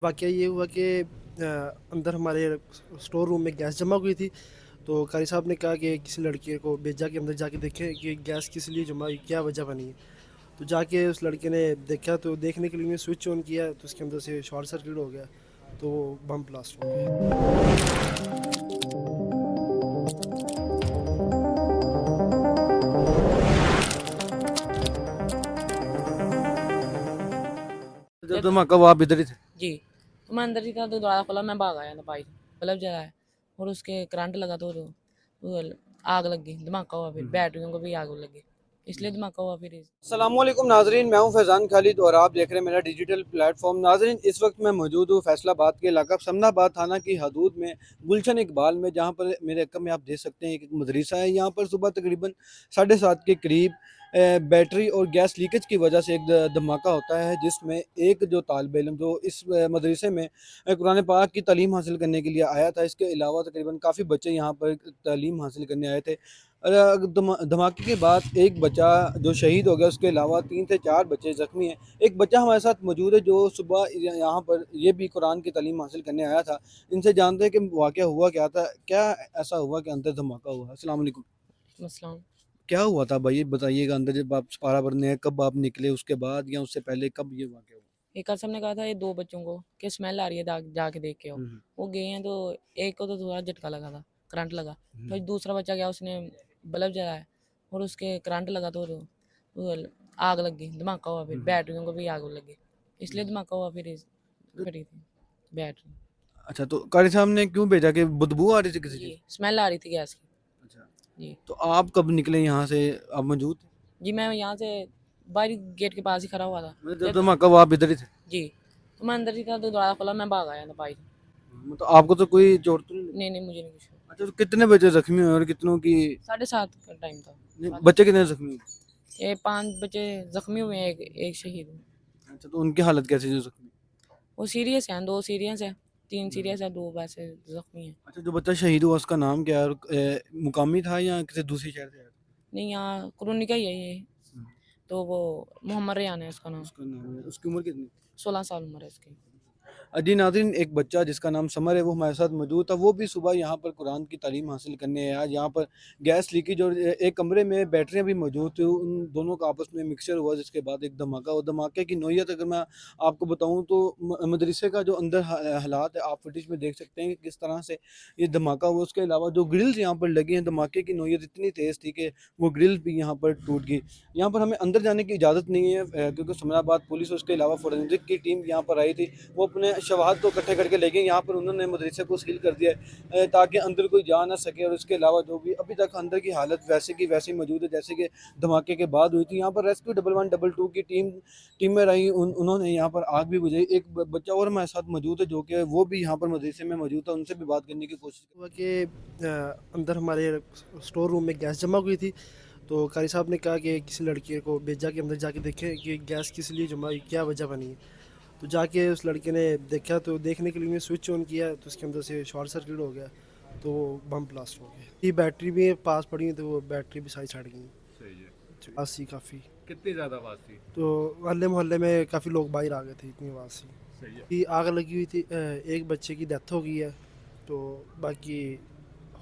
वाक़या ये हुआ कि अंदर हमारे स्टोर रूम में गैस जमा हुई थी। तो कारी साहब ने कहा कि किसी लड़के को भेजा कि अंदर जाके देखें कि गैस किस लिए जमा हुई, क्या वजह बनी है। तो जाके उस लड़के ने देखा, तो देखने के लिए स्विच ऑन किया तो उसके अंदर से शॉर्ट सर्किट हो गया, तो वो बम ब्लास्ट हो गया। जब जब धमाका हुआ आप इधर ही थे? जी, तो मैं अंदर ही था, तो दरवाज़ा खोला, मैं भाग आया था बाहर, बल्ब जलाया और उसके करंट लगा, तो वो आग लग गई, धमाका हुआ, फिर बैटरियों को भी आग लगी, इसलिए धमाका हुआ फिर। अस्सलामुअलैकुम नाजरीन, मैं हूं फैज़ान खालिद और आप देख रहे हैं मेरा डिजिटल प्लेटफॉर्म। नाजरीन, इस वक्त मैं मौजूद हूं फैसलाबाद के इलाका समनाबाद थाना की हदूद में गुलशन इकबाल में, जहां पर मेरे अक्म में आप देख सकते हैं एक मदरसा है। यहां पर सुबह तकरीबन 7:30 के करीब बैटरी और गैस लीकेज की वजह से एक धमाका होता है, जिसमें एक जो तालिब इल्म जो इस मदरसे में कुरान पाक की तालीम हासिल करने के लिए आया था, इसके अलावा तकरीबन काफ़ी बच्चे यहाँ पर तालीम हासिल करने आए थे। धमाके के बाद एक बच्चा जो शहीद हो गया, उसके अलावा 3 से 4 बच्चे ज़ख्मी हैं। एक बच्चा हमारे साथ मौजूद है जो सुबह यहाँ पर ये भी कुरान की तालीम हासिल करने आया था। इनसे जानते हैं कि वाक़या हुआ क्या था? क्या ऐसा हुआ कि अंदर धमाका हुआ? अस्सलाम वालेकुम। मसलन क्या हुआ था भाई, ये बताइएगा? अंदर जब आप पारा भरने हैं, कब आप निकले, उसके बाद या उससे पहले कब ये वाक़या हुआ? एक कसम ने कहा था ये 2 बच्चों को कि स्मेल आ रही है, जाके देख के आओ। हुँ, हुँ। वो गए हैं, तो एक को तो थोड़ा झटका लगा था, करंट लगा। हुँ। फिर दूसरा बच्चा गया, उसने बल्ब जलाया और उसके करंट लगा, तो वो आग लग गई, धमाका हुआ, फिर हुँ, हुँ। बैटरियों को भी आग लगी, इसलिए धमाका हुआ, फिर फटी थी बैटरी। अच्छा, तो कारी साहब ने क्यों भेजा कि बदबू आ रही थी किसी जी, चीज़ की? स्मेल आ रही थी गैस की। अच्छा, जी। तो आप कब निकले यहाँ से? आप मौजूद थे? जी, मैं यहाँ से बाहर गेट के पास ही खड़ा हुआ था। मतलब जब जब धमाका हुआ आप इधर ही थे? जी, तो मैं अंदर ही था, तो दरवाज़ा खोला, मैं भाग आया था बाहर। मतलब आपको तो कोई चोट तो नहीं लगी? नहीं, नहीं, मुझे नहीं कुछ हुआ। अच्छा, तो कितने बच्चे ज़ख्मी हुए और कितनों की? 7:30 का टाइम था। नहीं, बच्चे कितने ज़ख्मी हुए? ये 5 बच्चे ज़ख्मी हुए हैं, एक शहीद हुआ। अच्छा, तो उनकी हालत कैसी है जो ज़ख्मी? वो सीरियस हैं, 2 सीरियस हैं, 3 सीरियस हैं, 2 वैसे ज़ख्मी हैं। अच्छा, जो बच्चा शहीद हुआ उसका नाम क्या है और मुकामी था या किसी दूसरी शहर से आया था? नहीं, यहाँ कुरुनी का ही है ये, हुँ, तो वो मोहम्मद रेयान है उसका नाम। उसका नाम है, उसकी उम्र कितनी? 16 साल उम्र है इसकी। जी नाज़रीन, एक बच्चा जिसका नाम समर है वो हमारे साथ मौजूद था। वो भी सुबह यहाँ पर कुरान की तालीम हासिल करने आया। यहाँ पर गैस लीकेज और एक कमरे में बैटरियाँ भी मौजूद थी, उन दोनों का आपस में मिक्सचर हुआ, जिसके बाद एक धमाका हुआ। धमाके की नौइयत अगर मैं आपको बताऊँ तो मदरसे का जो अंदर हालात है, आप फुटेज में देख सकते हैं कि किस तरह से ये धमाका हुआ। उसके अलावा जो ग्रिल्स यहाँ पर लगी हैं, धमाके की नौइयत इतनी तेज़ थी कि वो ग्रिल्स भी यहाँ पर टूट गई। यहाँ पर हमें अंदर जाने की इजाज़त नहीं है, क्योंकि समराबाद पुलिस और उसके अलावा फोरेंसिक की टीम यहाँ पर आई थी। वो अपने शवाहद को इकट्ठे करके ले गए। यहाँ पर उन्होंने मदरसे को सील कर दिया है, ताकि अंदर कोई जा ना सके। और इसके अलावा जो भी अभी तक अंदर की हालत वैसे की वैसे ही मौजूद है जैसे कि धमाके के बाद हुई थी। यहाँ पर रेस्क्यू 1112 की टीमें रही, उन्होंने यहाँ पर आग भी बुझाई। एक बच्चा और हमारे साथ मौजूद है जो कि वो भी यहाँ पर मदरसे में मौजूद था, उनसे भी बात करने की कोशिश की। हुआ कि अंदर हमारे स्टोर रूम में गैस जमा हुई थी। तो कारी साहब ने कहा कि किसी लड़के को भेजा कि अंदर जाके देखें कि गैस किस लिए जमा हुई, क्या वजह बनी है। तो जाके उस लड़के ने देखा, तो देखने के लिए स्विच ऑन किया तो उसके अंदर से शॉर्ट सर्किट हो गया, तो वो बम ब्लास्ट हो गया। ये बैटरी भी पास पड़ी, तो वो बैटरी भी सारी सड़ गई। सही है। आवाज़ सी काफ़ी, कितनी ज़्यादा आवाज़ थी? तो मोहल्ले मोहल्ले में काफ़ी लोग बाहर आ गए थे, इतनी आवाज़ सी। सही है। कि आग लगी हुई थी, एक बच्चे की डेथ हो गई है, तो बाकी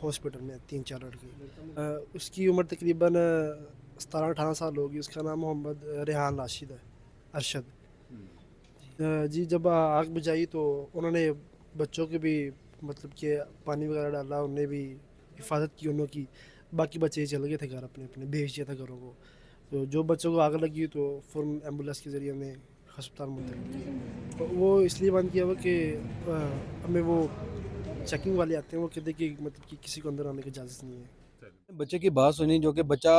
हॉस्पिटल में 3-4 लड़के। उसकी उम्र तकरीबन 17-18 साल होगी। उसका नाम मोहम्मद रेहान राशिद है, अरशद। हुँ। जी, जब आग बुझाई तो उन्होंने बच्चों के भी मतलब कि पानी वगैरह डाला, उन्हें भी हिफाजत की उन्हों की। बाकी बच्चे चले गए थे घर, अपने अपने भेज दिया था घरों को। तो जो बच्चों को आग लगी तो फ़ौरन एम्बुलेंस के ज़रिए उन्हें अस्पताल मुंतकिल किया। तो वो इसलिए बंद किया हुआ कि हमें वो चेकिंग वाले आते हैं, वो कहते हैं कि मतलब कि किसी को अंदर आने की इजाज़त नहीं है। चलो। बच्चे की बात सुनी जो कि बच्चा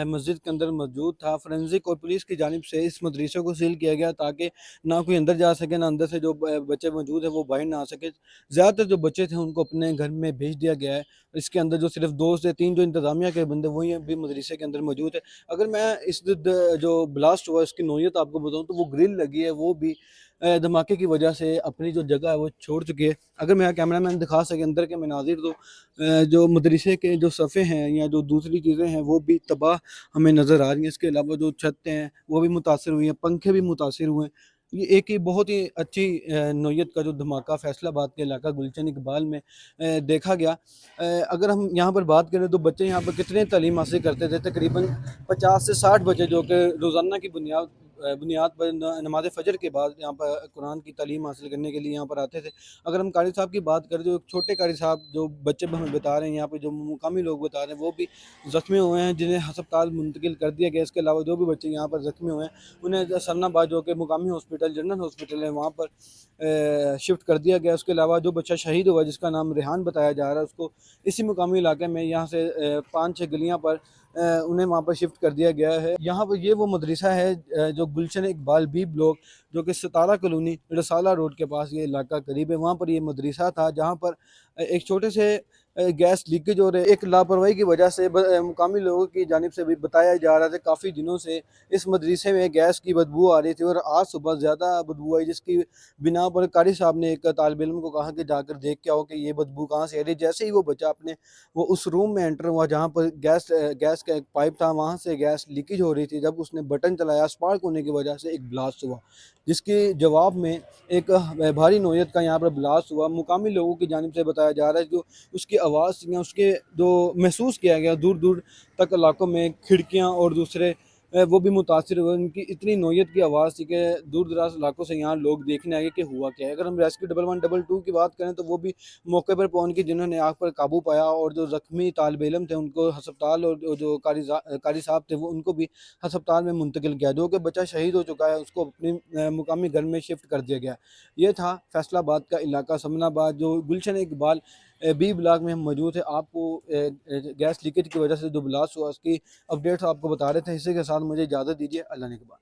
मस्जिद के अंदर मौजूद था। फोरेंसिक और पुलिस की जानिब से इस मदरसे को सील किया गया ताकि ना कोई अंदर जा सके, ना अंदर से जो बच्चे मौजूद हैं वो बाहर ना आ सके। ज़्यादातर जो बच्चे थे उनको अपने घर में भेज दिया गया है। इसके अंदर जो सिर्फ 2 से 3 जो इंतज़ामिया के बंदे वही अभी मदरसे के अंदर मौजूद है। अगर मैं इस जो ब्लास्ट हुआ इसकी नौइयत आपको बताऊँ तो वो ग्रिल लगी है, वो भी धमाके की वजह से अपनी जो जगह है वो छोड़ चुकी है। अगर मेरा कैमरामैन दिखा सके अंदर के मनाज़िर, तो जो मदरसे के जो सफ़े हैं या जो दूसरी चीज़ें हैं वो भी तबाह हमें नज़र आ रही हैं। इसके अलावा जो छतें हैं वो भी मुतासिर हुई हैं, पंखे भी मुतासिर हुए हैं। ये एक ही बहुत ही अच्छी नौयत का जो धमाका फैसलाबाद के इलाका गुलशन इकबाल में देखा गया। अगर हम यहाँ पर बात करें तो बच्चे यहाँ पर कितने तालीम हासिल करते थे, तकरीबन 50 से 60 बच्चे जो कि रोज़ाना की बुनियाद पर नमाज फ़जर के बाद यहाँ पर कुरान की तालीम हासिल करने के लिए यहाँ पर आते थे। अगर हम कारी साहब की बात करें, जो छोटे कारी साहब जो बच्चे हमें बता रहे हैं, यहाँ पे जो मुकामी लोग बता रहे हैं, वो भी ज़ख्मी हुए हैं, जिन्हें अस्पताल मुंतकिल कर दिया गया। इसके अलावा जो भी बच्चे यहाँ पर ज़ख्मी हुए हैं, उन्हें सरनाबाद जो कि मुकामी हॉस्पिटल जनरल हॉस्पिटल है, वहाँ पर शिफ्ट कर दिया गया। उसके अलावा जो बच्चा शहीद हुआ जिसका नाम रेहान बताया जा रहा है, उसको इसी मुकामी इलाके में यहाँ से 5-6 गलियाँ पर उन्हें वहाँ पर शिफ्ट कर दिया गया है। यहाँ पर ये वो मदरसा है जो गुलशन इकबाल बी ब्लॉक, जो कि सतारा कॉलोनी रसाला रोड के पास ये इलाका करीब है, वहाँ पर ये मदरसा था, जहाँ पर एक छोटे से गैस लीकेज और एक लापरवाही की वजह से मुकामी लोगों की जानिब से भी बताया जा रहा था काफ़ी दिनों से इस मदरसे में गैस की बदबू आ रही थी, और आज सुबह ज़्यादा बदबू आई, जिसकी बिना पर कारी साहब ने एक तालिब इल्म को कहा कि जाकर देख के आओ कि ये बदबू कहाँ से आ रही है। जैसे ही वो बच्चा वो उस रूम में एंटर हुआ जहाँ पर गैस का एक पाइप था, वहाँ से गैस लीकेज हो रही थी। जब उसने बटन चलाया, स्पार्क होने की वजह से एक ब्लास्ट हुआ, जिसके जवाब में एक भारी नौयत का यहाँ पर ब्लास्ट हुआ। मुकामी लोगों की जानिब से बताया जा रहा है जो उसकी आवाज़ या उसके जो महसूस किया गया, दूर दूर तक इलाकों में खिड़कियाँ और दूसरे वो भी मुतासिर हुए। उनकी इतनी नौयत की आवाज़ थी कि दूर दराज इलाकों से यहाँ लोग देखने आए कि हुआ क्या है। अगर हम रेस्क्यू 1112 की बात करें तो वो भी मौके पर पहुँच के जिन्होंने आग पर काबू पाया, और जो ज़ख्मी तालिब इल्म थे उनको हस्पताल, और जो कारी साहब थे वो उनको भी हस्पताल में मुंतकिल किया। जो कि बच्चा शहीद हो चुका है, उसको अपने मुकामी घर में शिफ्ट कर दिया गया। ये था फैसलाबाद का इलाका समनाबाद, जो गुलशन इकबाल बी ब्लॉक में हम मौजूद है। आपको गैस लीकेज की वजह से जो ब्लास्ट हुआ उसकी अपडेट्स आपको बता रहे थे। इसी के साथ मुझे इजाज़त दीजिए। अल्लाह ने के बाद।